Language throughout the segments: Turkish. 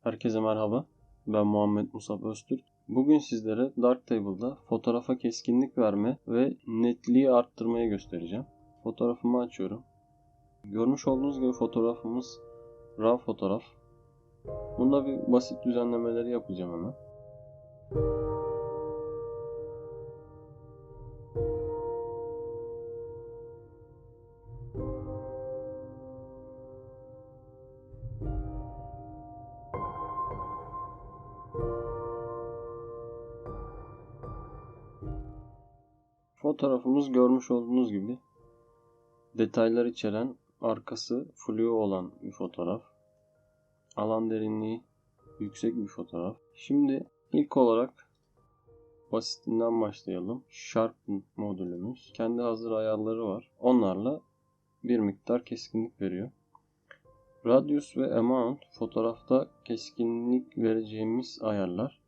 Herkese merhaba. Ben Muhammed Musab Öztürk. Bugün sizlere Darktable'da fotoğrafa keskinlik verme ve netliği arttırmayı göstereceğim. Fotoğrafımı açıyorum. Görmüş olduğunuz gibi fotoğrafımız RAW fotoğraf. Bunda bir basit düzenlemeleri yapacağım hemen. Fotoğrafımız görmüş olduğunuz gibi detaylar içeren, arkası flu olan bir fotoğraf. Alan derinliği yüksek bir fotoğraf. Şimdi ilk olarak basitinden başlayalım. Sharpen modülümüz. Kendi hazır ayarları var. Onlarla bir miktar keskinlik veriyor. Radius ve Amount fotoğrafta keskinlik vereceğimiz ayarlar.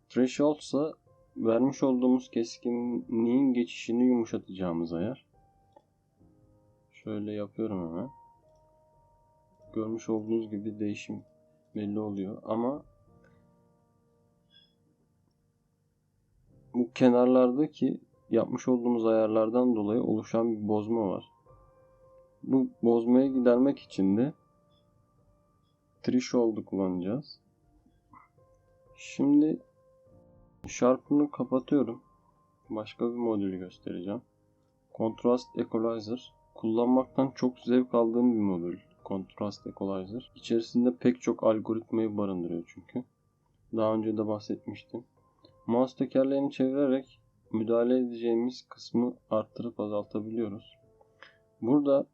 Threshold ise vermiş olduğumuz keskinliğin geçişini yumuşatacağımız ayar. Şöyle yapıyorum hemen. Görmüş olduğunuz gibi değişim belli oluyor ama bu kenarlardaki yapmış olduğumuz ayarlardan dolayı oluşan bir bozma var. Bu bozmayı gidermek için de Threshold'u kullanacağız. Şimdi Sharpen'ı kapatıyorum. Başka bir modülü göstereceğim. Contrast Equalizer. Kullanmaktan çok zevk aldığım bir modül. Contrast Equalizer. İçerisinde pek çok algoritmayı barındırıyor çünkü. Daha önce de bahsetmiştim. Mouse tekerleğini çevirerek müdahale edeceğimiz kısmı arttırıp azaltabiliyoruz. Burada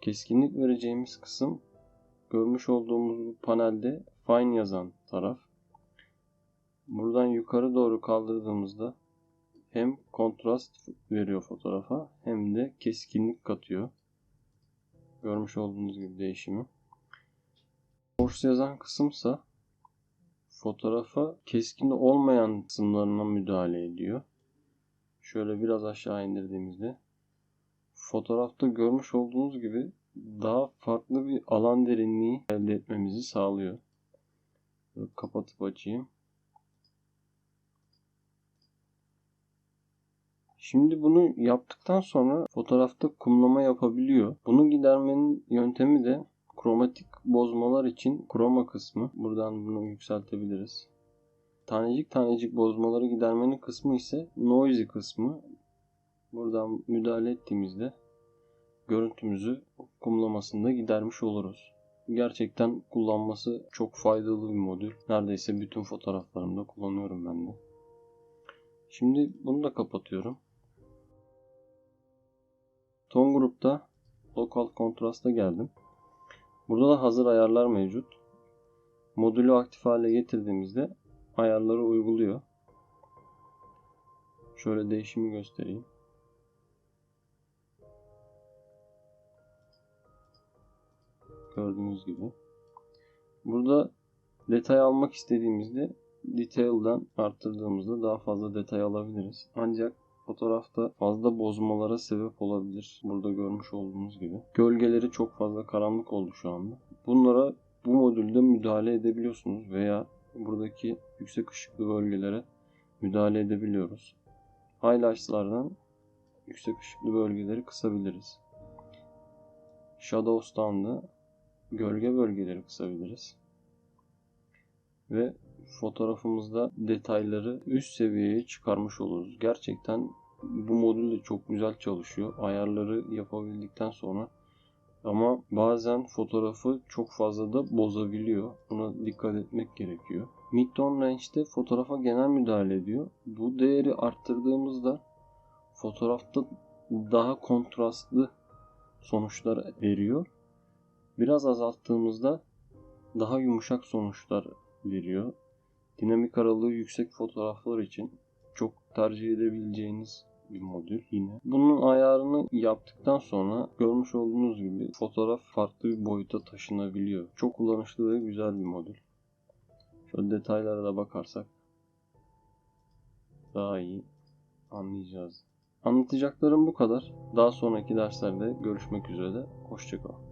keskinlik vereceğimiz kısım görmüş olduğumuz bu panelde Fine yazan taraf. Buradan yukarı doğru kaldırdığımızda hem kontrast veriyor fotoğrafa hem de keskinlik katıyor. Görmüş olduğunuz gibi değişimi. Coarse yazan kısımsa fotoğrafa keskin olmayan kısımlarına müdahale ediyor. Şöyle biraz aşağı indirdiğimizde fotoğrafta görmüş olduğunuz gibi daha farklı bir alan derinliği elde etmemizi sağlıyor. Böyle kapatıp açayım. Şimdi bunu yaptıktan sonra fotoğrafta kumlama yapabiliyor. Bunu gidermenin yöntemi de kromatik bozmalar için kroma kısmı. Buradan bunu yükseltebiliriz. Tanecik tanecik bozmaları gidermenin kısmı ise noisy kısmı. Buradan müdahale ettiğimizde görüntümüzü kumlamasında gidermiş oluruz. Gerçekten kullanması çok faydalı bir modül. Neredeyse bütün fotoğraflarımda kullanıyorum ben de. Şimdi bunu da kapatıyorum. Ton grupta Local Contrast'a geldim. Burada da hazır ayarlar mevcut. Modülü aktif hale getirdiğimizde ayarları uyguluyor. Şöyle değişimi göstereyim. Gördüğünüz gibi. Burada detay almak istediğimizde Detail'dan arttırdığımızda daha fazla detay alabiliriz. Ancak fotoğrafta fazla bozmalara sebep olabilir. Burada görmüş olduğunuz gibi. Gölgeleri çok fazla karanlık oldu şu anda. Bunlara bu modülde müdahale edebiliyorsunuz veya buradaki yüksek ışıklı bölgelere müdahale edebiliyoruz. Highlights'lardan yüksek ışıklı bölgeleri kısabiliriz. Shadows'tan da gölge bölgeleri kısabiliriz. Ve fotoğrafımızda detayları üst seviyeye çıkarmış oluruz. Gerçekten bu modül de çok güzel çalışıyor. Ayarları yapabildikten sonra ama bazen fotoğrafı çok fazla da bozabiliyor. Buna dikkat etmek gerekiyor. Mid-tone range'de fotoğrafa genel müdahale ediyor. Bu değeri arttırdığımızda fotoğrafta daha kontrastlı sonuçlar veriyor. Biraz azalttığımızda daha yumuşak sonuçlar veriyor. Dinamik aralığı yüksek fotoğraflar için çok tercih edebileceğiniz bir modül yine. Bunun ayarını yaptıktan sonra görmüş olduğunuz gibi fotoğraf farklı bir boyuta taşınabiliyor. Çok kullanışlı ve güzel bir modül. Şöyle detaylara da bakarsak daha iyi anlayacağız. Anlatacaklarım bu kadar. Daha sonraki derslerde görüşmek üzere. Hoşça kalın.